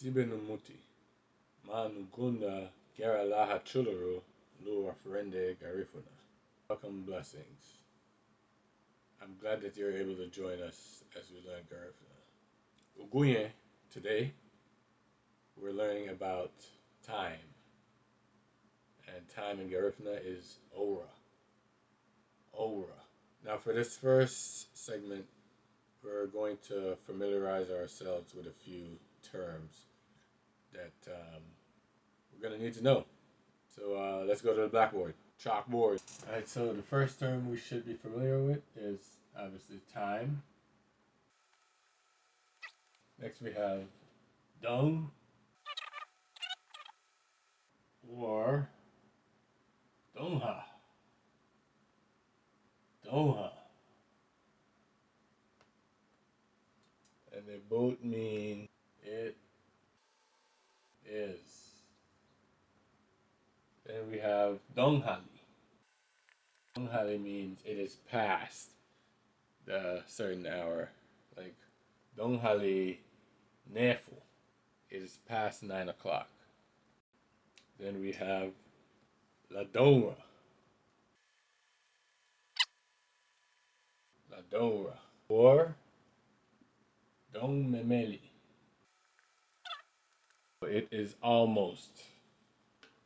Sibenumuti, Manugunda Garalaha Chuluru, Lua Ferende Garifuna. Welcome, blessings. I'm glad that you're able to join us as we learn Garifuna. Uguye, today we're learning about time. And time in Garifuna is Ora. Ora. Now, for this first segment, we're going to familiarize ourselves with a few terms that we're going to need to know. So let's go to the blackboard, chalkboard. All right, so the first term we should be familiar with is obviously time. Next we have dung or dongha. Dongha. And they both mean it is. Then we have donghali. Donghali means it is past the certain hour. Like donghali nefu. It is past 9 o'clock. Then we have la dora. La dora. Or Dong Memeli. It is almost.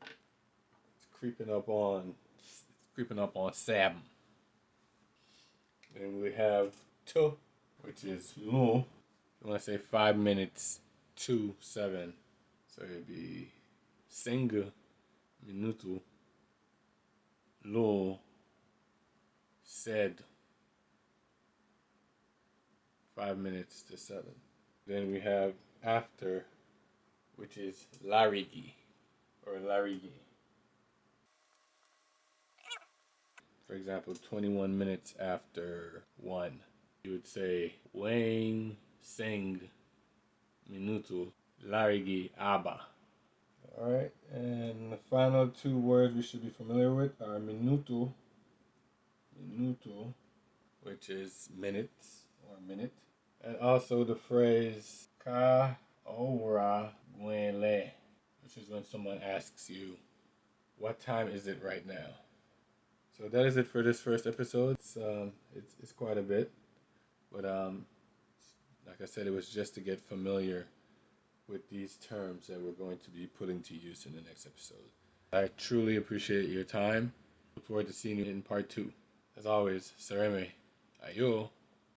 It's creeping up on. It's creeping up on 7. Then we have to, which is lu. I want to say 5 minutes to 7, so it'd be singa minuto lu said 5 minutes to 7. Then we have after, which is larigi or larigi. For example, 21 minutes after 1, you would say Wang Seng Minuto Larigi Aba. Alright, and the final 2 words we should be familiar with are minuto, which is minutes or minute, and also the phrase ka ora guenle, which is when someone asks you, what time is it right now? So that is it for this first episode. It's quite a bit, but like I said, it was just to get familiar with these terms that we're going to be putting to use in the next episode. I truly appreciate your time. Look forward to seeing you in part 2. As always, Sareme, ayo.